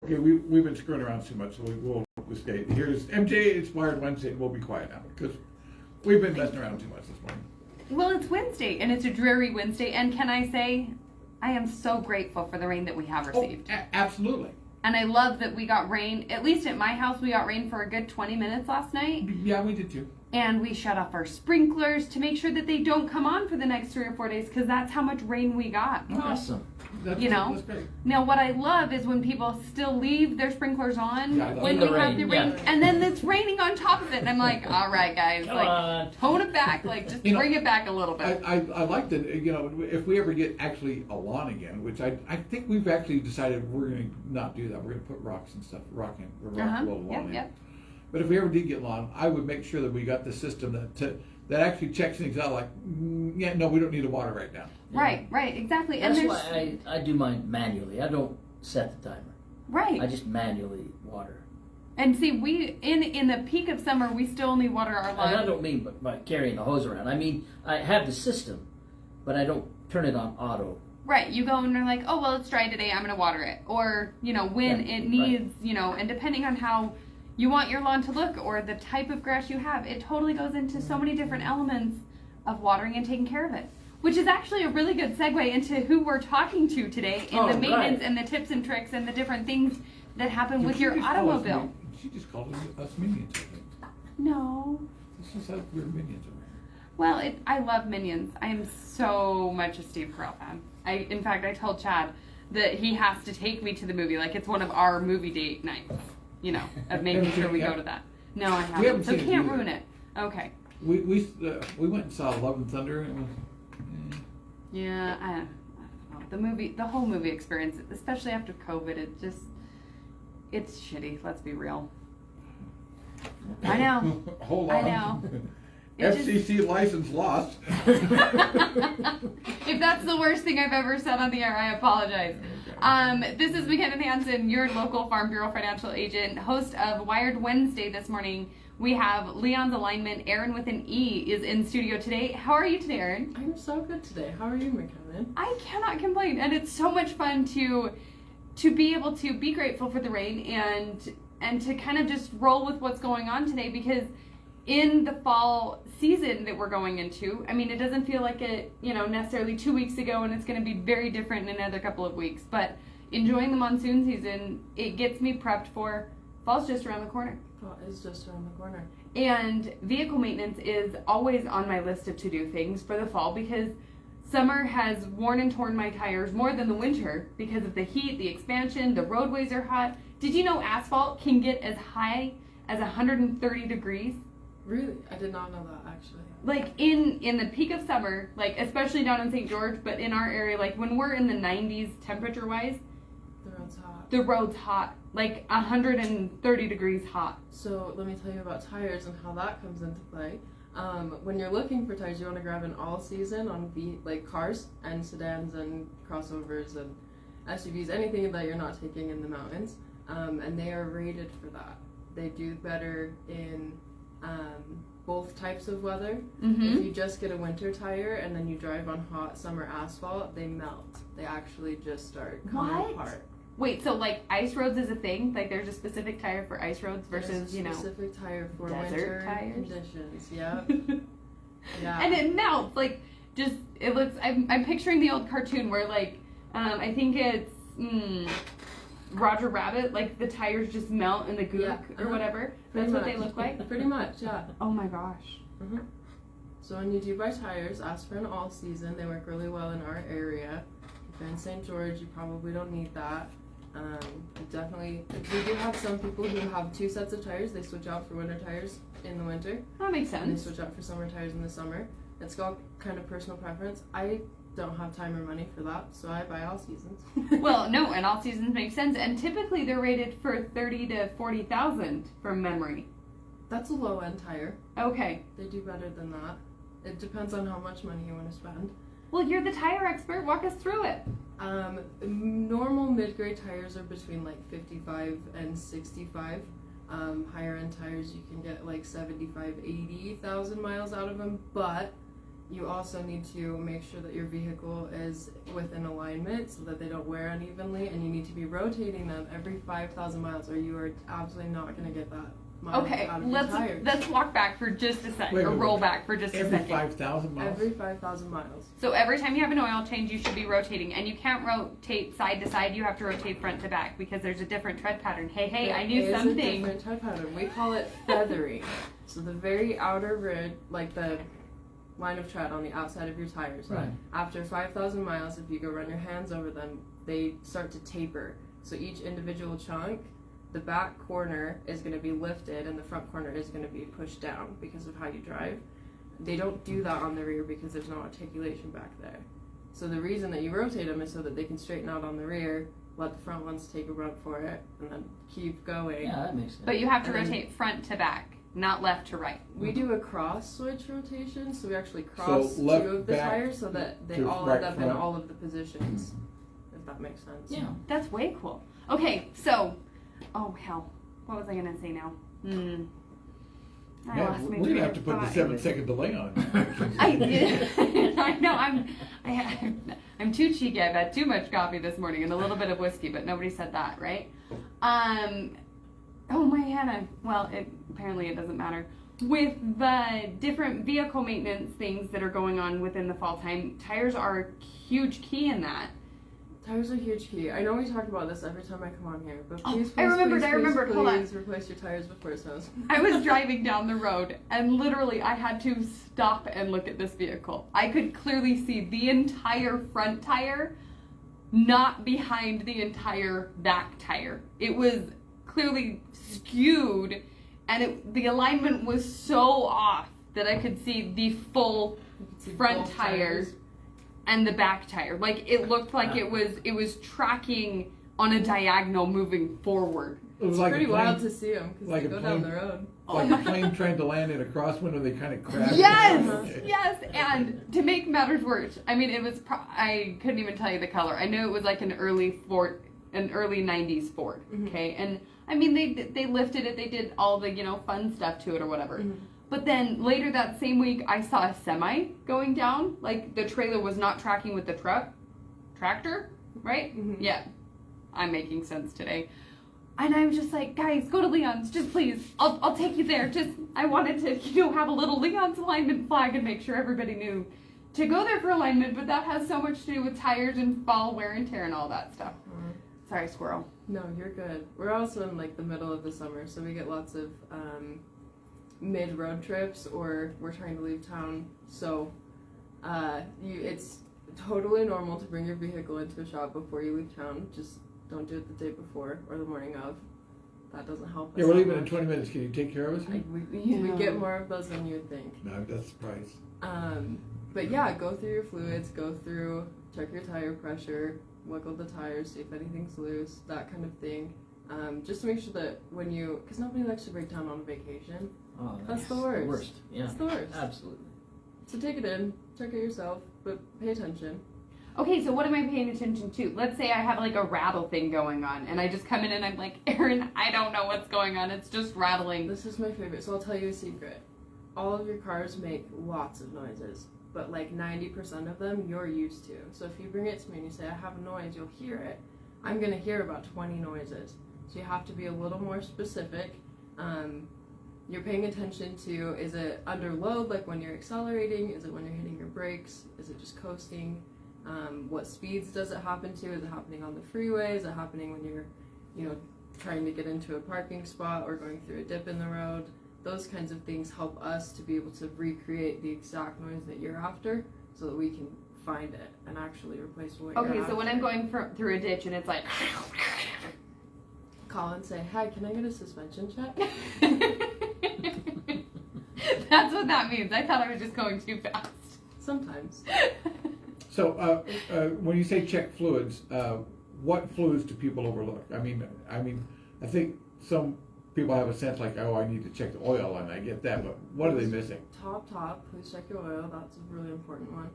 Okay, we've been screwing around too much, so we'll stay. Here's MJ, it's Wired Wednesday, and we'll be quiet now, because we've been messing around too much this morning. Well, it's Wednesday, and it's a dreary Wednesday, and can I say, I am so grateful for the rain that we have received. Oh, absolutely. And I love that we got rain, at least at my house, we got rain for a good 20 minutes last night. Yeah, we did too. And we shut off our sprinklers to make sure that they don't come on for the next 3 or 4 days, because that's how much rain we got. Awesome. That's great. Now, what I love is when people still leave their sprinklers on when we have the rain, and then it's raining on top of it, and I'm like, all right, guys, Come on. tone it back, just bring it back a little bit. I like that, if we ever get actually a lawn again, which I think we've actually decided we're going to not do that. We're going to put rocks and stuff, rock lawn in. But if we ever did get lawn, I would make sure that we got the system that actually checks things out, like, we don't need to water right now. Right, exactly. That's and why I do mine manually. I don't set the timer. Right. I just manually water. And see, we in the peak of summer, we still only water our lawn. And I don't mean by carrying the hose around. I mean, I have the system, but I don't turn it on auto. Right, you go and you're like, oh, well, it's dry today, I'm going to water it. Or, when it needs, and depending on how you want your lawn to look or the type of grass you have, it totally goes into so many different elements of watering and taking care of it. Which is actually a really good segue into who we're talking to today in the maintenance and the tips and tricks and the different things that happen with your automobile. She just called us minions, I think. No. This is like we're minions over here. Well, I love Minions. I am so much a Steve Carell fan. In fact, I told Chad that he has to take me to the movie. Like, it's one of our movie date nights, of making sure we go to that. No, I haven't. So can't ruin it. Okay. We went and saw Love and Thunder, and it was... Yeah, I don't know. The whole movie experience, especially after COVID, it's shitty. Let's be real. I know. Hold on. I know. FCC license lost. If that's the worst thing I've ever said on the air, I apologize. This is McKinnon Hansen, your local Farm Bureau financial agent, host of Wired Wednesday this morning. We have Leon's alignment. Erin with an E is in studio today. How are you today, Erin? I'm so good today. How are you, McKinnon? I cannot complain, and it's so much fun to be able to be grateful for the rain and to kind of just roll with what's going on today, because in the fall season that we're going into, I mean, it doesn't feel like it, necessarily 2 weeks ago, and it's going to be very different in another couple of weeks. But enjoying the monsoon season, it gets me prepped for fall's just around the corner. Fall is just around the corner. And vehicle maintenance is always on my list of to-do things for the fall, because summer has worn and torn my tires more than the winter because of the heat, the expansion, the roadways are hot. Did you know asphalt can get as high as 130 degrees? Really? I did not know that, actually. Like in the peak of summer, like especially down in St. George, but in our area, like when we're in the 90s temperature-wise, the road's hot. The road's hot, like 130 degrees hot. So let me tell you about tires and how that comes into play. When you're looking for tires, you want to grab an all-season on cars and sedans and crossovers and SUVs, anything that you're not taking in the mountains, and they are rated for that. They do better in both types of weather. If you just get a winter tire and then you drive on hot summer asphalt, they melt. They actually just start coming apart. Wait, so like ice roads is a thing? Like there's a specific tire for ice roads versus, specific tire for desert winter tires? conditions. Yeah. Yeah. And it melts. Like, just, it looks, I'm picturing the old cartoon where like, I think it's Roger Rabbit, like the tires just melt in the gook or whatever. That's what they look like? Pretty much, yeah. Oh my gosh. So when you do buy tires, ask for an all-season. They work really well in our area. If you're in St. George, you probably don't need that. Definitely, we do have some people who have 2 sets of tires. They switch out for winter tires in the winter. That makes sense. And they switch out for summer tires in the summer. It's all kind of personal preference. I don't have time or money for that, so I buy all seasons. Well, no, and all seasons make sense. And typically they're rated for 30 to 40,000 from memory. That's a low-end tire. Okay. They do better than that. It depends on how much money you want to spend. Well, you're the tire expert. Walk us through it. Normal mid-grade tires are between like 55 and 65. Higher end tires, you can get like 75, 80,000 miles out of them, but you also need to make sure that your vehicle is within alignment so that they don't wear unevenly, and you need to be rotating them every 5,000 miles, or you are absolutely not going to get that mileage Okay, out of your tires. let's walk back for just a second, or roll back for just a Every second. 5,000 miles? Every 5,000 miles. So every time you have an oil change, you should be rotating, and you can't rotate side to side. You have to rotate front to back because there's a different tread pattern. Hey, I knew something. It is a different tread pattern. We call it feathering. So the very outer rid, like the line of tread on the outside of your tires. Right. After 5,000 miles, if you go run your hands over them, they start to taper. So each individual chunk, the back corner is going to be lifted and the front corner is going to be pushed down because of how you drive. They don't do that on the rear because there's no articulation back there. So the reason that you rotate them is so that they can straighten out on the rear, let the front ones take a run for it, and then keep going. Yeah, that makes sense. But you have to And then- rotate front to back, not left to right. We do a cross switch rotation, so we actually cross two left, of the back, tires so that they to all right, end up in front. all of the positions, if that makes sense. Yeah. That's way cool. Okay, so, oh hell, what was I gonna say now? I Yeah, lost my we're going train to have of to put the thought. 7-second delay on it. I did. I know. I'm too cheeky. I've had too much coffee this morning and a little bit of whiskey, but nobody said that, right? Oh my Hannah. Well, apparently it doesn't matter. With the different vehicle maintenance things that are going on within the fall time, tires are a huge key in that. Tires are a huge key. I know we talk about this every time I come on here, but Oh, please, I remembered, please hold on. replace your tires before it snows. I was driving down the road and literally I had to stop and look at this vehicle. I could clearly see the entire front tire, not behind the entire back tire. It was clearly skewed and the alignment was so off that I could see the full You can see front both tires and the back tire. Like it looked like it was tracking on a diagonal moving forward. It was It's like pretty a plane, wild to see them because like they a go down plane. the road. like a plane trying to land in a crosswind and they kind of crash. Yes, yes, and to make matters worse, I mean, it was. I couldn't even tell you the color. I knew it was like an early 90s Ford. Mhm. Okay, and I mean they lifted it. They did all the fun stuff to it or whatever. Mhm. But then later that same week, I saw a semi going down. Like the trailer was not tracking with the tractor, right? Mhm. Yeah, I'm making sense today. And I'm just like, guys, go to Leon's, just please. I'll take you there. Just I wanted to have a little Leon's alignment flag and make sure everybody knew to go there for alignment. But that has so much to do with tires and fall wear and tear and all that stuff. Sorry, squirrel. No, you're good. We're also in like the middle of the summer, so we get lots of mid-road trips, or we're trying to leave town. So it's totally normal to bring your vehicle into a shop before you leave town. Just don't do it the day before or the morning of. That doesn't help us. Yeah, we're that leaving in much. 20 minutes. Can you take care of us? We get more of those than you'd think. No, that's a surprise. But yeah, go through your fluids, check your tire pressure, wiggle the tires, see if anything's loose, that kind of thing. Just to make sure that because nobody likes to break down on vacation. Oh, That's the worst. Worst. Yeah. It's the worst. Absolutely. So take it in, check it yourself, but pay attention. Okay, so what am I paying attention to? Let's say I have like a rattle thing going on, and I just come in and I'm like, Erin, I don't know what's going on. It's just rattling. This is my favorite, so I'll tell you a secret. All of your cars make lots of noises, but like 90% of them you're used to. So if you bring it to me and you say, I have a noise, you'll hear it. I'm going to hear about 20 noises. So you have to be a little more specific. You're paying attention to, is it under load, like when you're accelerating? Is it when you're hitting your brakes? Is it just coasting? What speeds does it happen to? Is it happening on the freeway? Is it happening when you're, trying to get into a parking spot or going through a dip in the road? Those kinds of things help us to be able to recreate the exact noise that you're after so that we can find it and actually replace what you're Okay, after. so when I'm going through a ditch and it's like... Call and say, hi, can I get a suspension check? That's what that means. I thought I was just going too fast. Sometimes. So when you say check fluids, what fluids do people overlook? I mean, I think some people have a sense like, oh, I need to check the oil, and I get that, but what are they missing? Top, please check your oil. That's a really important one.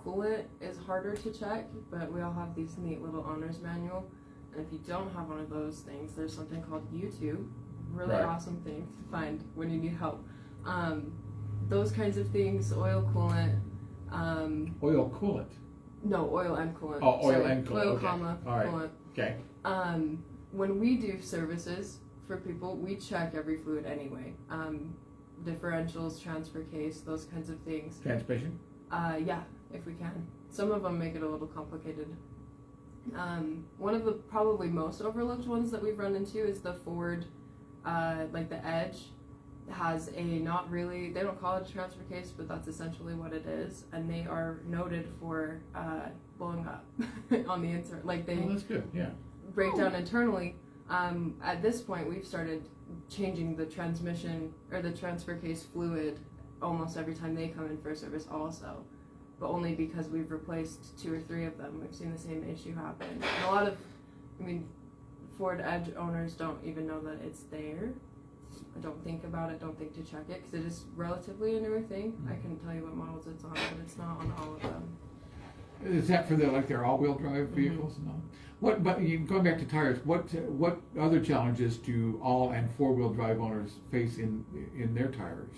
Coolant is harder to check, but we all have these neat little owner's manual. And if you don't have one of those things, there's something called YouTube. Really Right. awesome thing to find when you need help. those kinds of things, oil coolant. Oil coolant. No, oil and coolant. Oh, oil Sorry. and coolant. Oil, Okay. comma, All right. coolant. Okay. When we do services for people, we check every fluid anyway. Differentials, transfer case, those kinds of things. Transmission. Yeah, if we can. Some of them make it a little complicated. One of the probably most overlooked ones that we've run into is the forward, like the edge has a not really, they don't call it a transfer case, but that's essentially what it is, and they are noted for blowing up on the insert. Like they Oh, that's good. Yeah. break down internally. At this point, we've started changing the transmission or the transfer case fluid almost every time they come in for a service also, but only because we've replaced 2 or 3 of them. We've seen the same issue happen. And a lot of, Ford Edge owners don't even know that it's there. I don't think about it, don't think to check it, because it is relatively a newer thing. I couldn't tell you what models it's on, but it's not on all of them. Is that for their all-wheel drive vehicles and all? What? But going back to tires, what other challenges do all and 4-wheel drive owners face in their tires?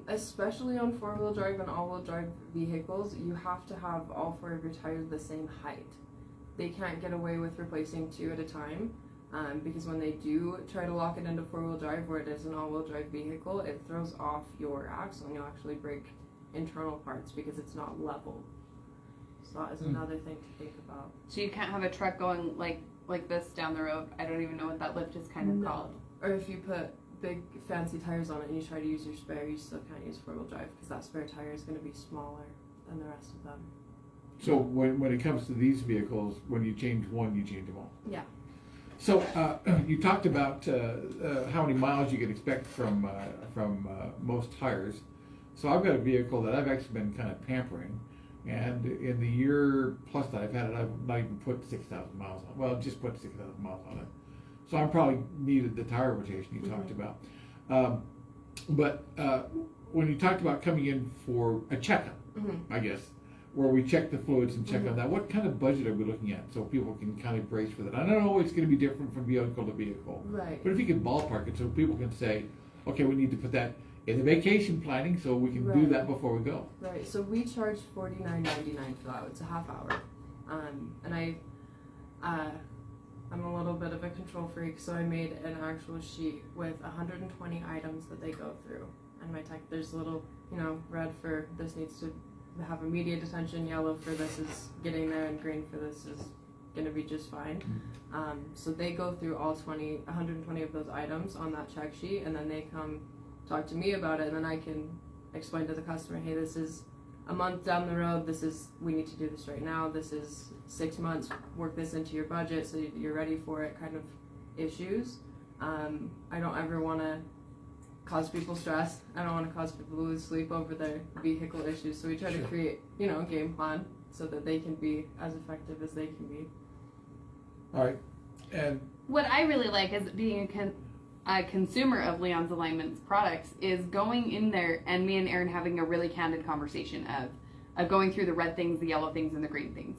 Especially on 4-wheel drive and all-wheel drive vehicles, you have to have all 4 of your tires the same height. They can't get away with replacing 2 at a time, because when they do try to lock it into 4-wheel drive where it is an all-wheel drive vehicle, it throws off your axle and you'll actually break internal parts because it's not level. So that is another thing to think about. So you can't have a truck going like this down the road. I don't even know what that lift is kind of called. Or if you put big fancy tires on it and you try to use your spare, you still can't use 4-wheel drive because that spare tire is going to be smaller than the rest of them. So when it comes to these vehicles, when you change one, you change them all. Yeah. So you talked about how many miles you can expect from most tires. So I've got a vehicle that I've actually been kind of pampering, and in the year plus that I've had it, I've not even put 6,000 miles on it. Well, just put 6,000 miles on it. So I probably needed the tire rotation you talked about. But when you talked about coming in for a checkup, I guess, where we check the fluids and check on that, what kind of budget are we looking at so people can kind of brace for that? I don't know it's going to be different from vehicle to vehicle. Right. But if you could ballpark it so people can say, okay, we need to put that in the vacation planning so we can do that before we go. Right. So we charge $49.99 for that. It's a half hour. And I'm a little bit of a control freak, so I made an actual sheet with 120 items that they go through. And my tech, there's a little, red for this needs to have immediate attention, yellow for this is getting there, and green for this is going to be just fine. So they go through all 120 of those items on that check sheet, and then they come talk to me about it, and then I can explain to the customer, hey, this is a month down the road, we need to do this right now, this is 6 months, work this into your budget so you're ready for it kind of issues. I don't ever want to cause people stress. I don't want to cause people to lose sleep over their vehicle issues, so we try to create, a game plan so that they can be as effective as they can be. All right. And what I really like as being a consumer of Leon's Alignment's products is going in there and me and Erin having a really candid conversation of going through the red things, the yellow things, and the green things,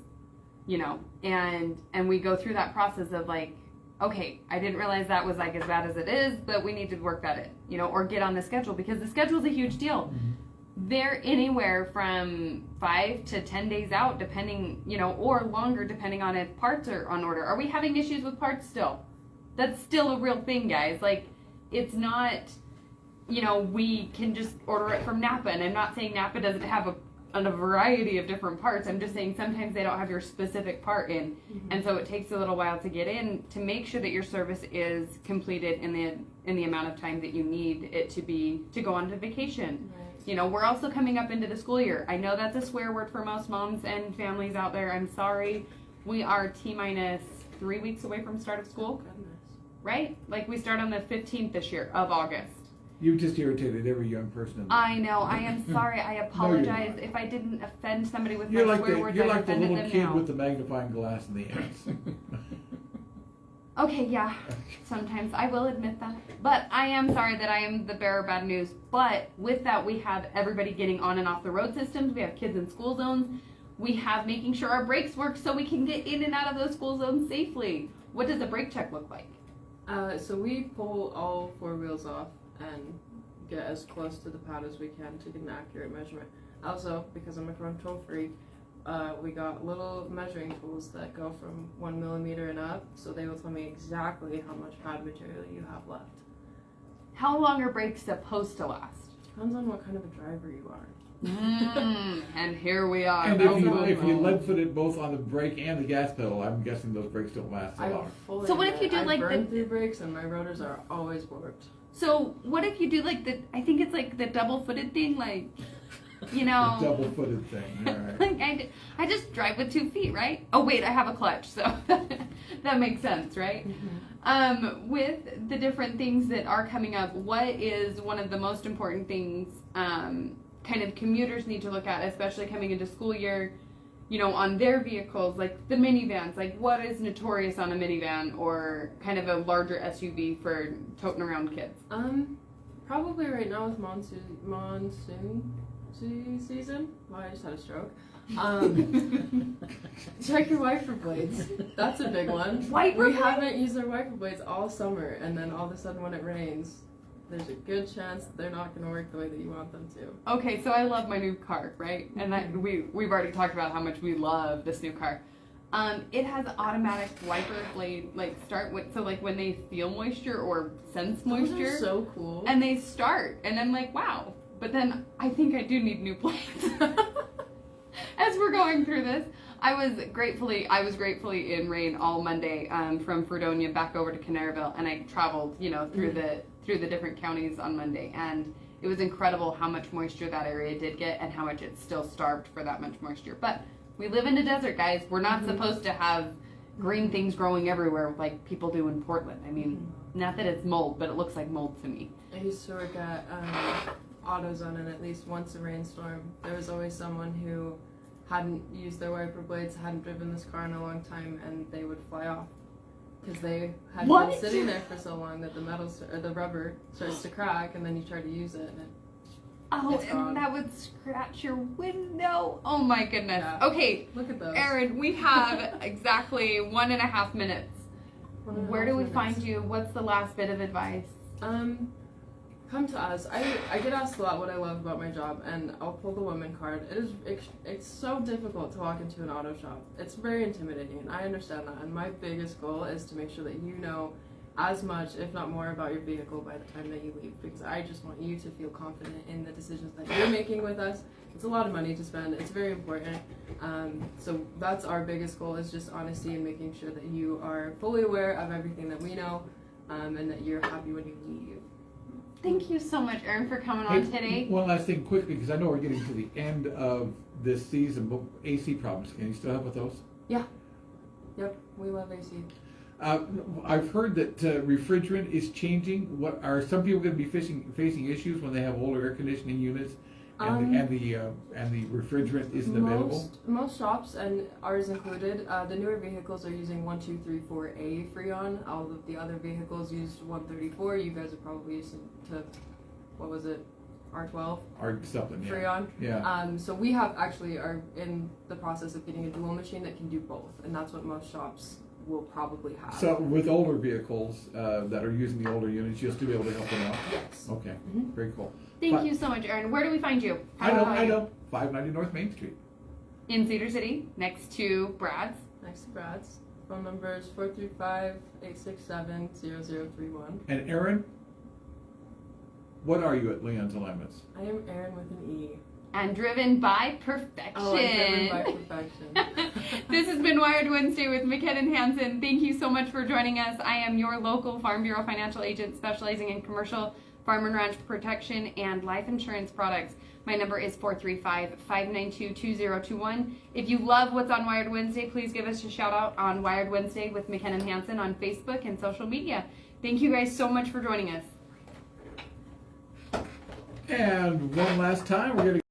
and we go through that process of like, okay, I didn't realize that was like as bad as it is, but we need to work that in, or get on the schedule because the schedule is a huge deal. They're anywhere from 5 to 10 days out, depending, or longer, depending on if parts are on order. Are we having issues with parts still? That's still a real thing, guys. Like, it's not, we can just order it from Napa. And I'm not saying Napa doesn't have a variety of different parts. I'm just saying sometimes they don't have your specific part in. And so it takes a little while to get in to make sure that your service is completed in the amount of time that you need it to go on to vacation. Right. We're also coming up into the school year. I know that's a swear word for most moms and families out there. I'm sorry. We are T-minus 3 weeks away from start of school. Goodness. Right? Like we start on the 15th this year of August. You've just irritated every young person. I know. I am sorry. I apologize if I didn't offend somebody with my swear words. You're I've like the offended little them kid now. with the magnifying glass and the ants. Okay, yeah. Sometimes I will admit that. But I am sorry that I am the bearer of bad news. But with that, we have everybody getting on and off the road systems. We have kids in school zones. We have making sure our brakes work so we can get in and out of those school zones safely. What does a brake check look like? So we pull all 4 wheels off and get as close to the pad as we can to get an accurate measurement. Also, because I'm a control freak, we got little measuring tools that go from 1 millimeter and up, so they will tell me exactly how much pad material you have left. How long are brakes supposed to last? Depends on what kind of a driver you are. And here we are. And if you lead-footed both on the brake and the gas pedal, I'm guessing those brakes don't last so long. So what if you do like I burn through brakes and my rotors are always warped. So what if you do like I think it's like the double-footed thing, like, you know. The double-footed thing, all right. Like I just drive with 2 feet, right? Oh wait, I have a clutch, so that makes sense, right? Mm-hmm. With the different things that are coming up, what is one of the most important things kind of commuters need to look at, especially coming into school year, you know, on their vehicles, like the minivans? Like, what is notorious on a minivan or kind of a larger SUV for toting around kids? Probably right now with monsoon season. Well, I just had a stroke. Check your wiper blades. That's a big one. We haven't used our wiper blades all summer, and then all of a sudden when it rains, there's a good chance that they're not going to work the way that you want them to. Okay, so I love my new car, right? And we've already talked about how much we love this new car. It has automatic wiper blade, like start with, so like when they feel moisture or sense moisture. Those are so cool. And they start, and I'm like, wow. But then I think I do need new blades. As we're going through this, I was gratefully in rain all Monday from Fredonia back over to Canaryville, and I traveled, you know, through the different counties on Monday, and it was incredible how much moisture that area did get and how much it's still starved for that much moisture. But we live in a desert, guys. We're not supposed to have green things growing everywhere like people do in Portland. I mean, not that it's mold, but it looks like mold to me. I used to work at AutoZone, and at least once a rainstorm, there was always someone who hadn't used their wiper blades, hadn't driven this car in a long time, and they would fly off because they had been sitting there for so long that the rubber starts to crack, and then you try to use it, and it's gone. That would scratch your window. Oh my goodness. Yeah. Okay, look at those. Erin, we have exactly 1.5 minutes. Where do we find you? What's the last bit of advice? Come to us. I get asked a lot what I love about my job, and I'll pull the woman card. It's so difficult to walk into an auto shop. It's very intimidating, and I understand that. And my biggest goal is to make sure that you know as much, if not more, about your vehicle by the time that you leave, because I just want you to feel confident in the decisions that you're making with us. It's a lot of money to spend. It's very important. So that's our biggest goal, is just honesty and making sure that you are fully aware of everything that we know, and that you're happy when you leave. Thank you so much, Erin, for coming on today. One last thing quickly, because I know we're getting to the end of this season, but AC problems, can you still help with those? Yeah. Yep, we love AC. I've heard that refrigerant is changing. What are some people going to be facing issues when they have older air conditioning units and the refrigerant isn't available? Most shops, and ours included, the newer vehicles are using 1234A Freon. All of the other vehicles used 134. You guys are probably using what was it, R12? Or something, yeah. Freon. Yeah. So we are in the process of getting a dual machine that can do both, and that's what most shops will probably have. So with older vehicles that are using the older units, you'll still be able to help them out? Yes. Okay, very cool. Thank you so much, Erin. Where do we find you? I know. 590 North Main Street. In Cedar City, next to Brad's. Next to Brad's. Phone number is 435-867-0031. And Erin, what are you at Leon's Alignments? I am Erin with an E. And driven by perfection. Oh, I'm driven by perfection. This has been Wired Wednesday with McKenna Hansen. Thank you so much for joining us. I am your local Farm Bureau financial agent specializing in commercial, farm and ranch protection, and life insurance products. My number is 435-592-2021. If you love what's on Wired Wednesday, please give us a shout out on Wired Wednesday with McKenna Hansen on Facebook and social media. Thank you guys so much for joining us. And one last time, we're going to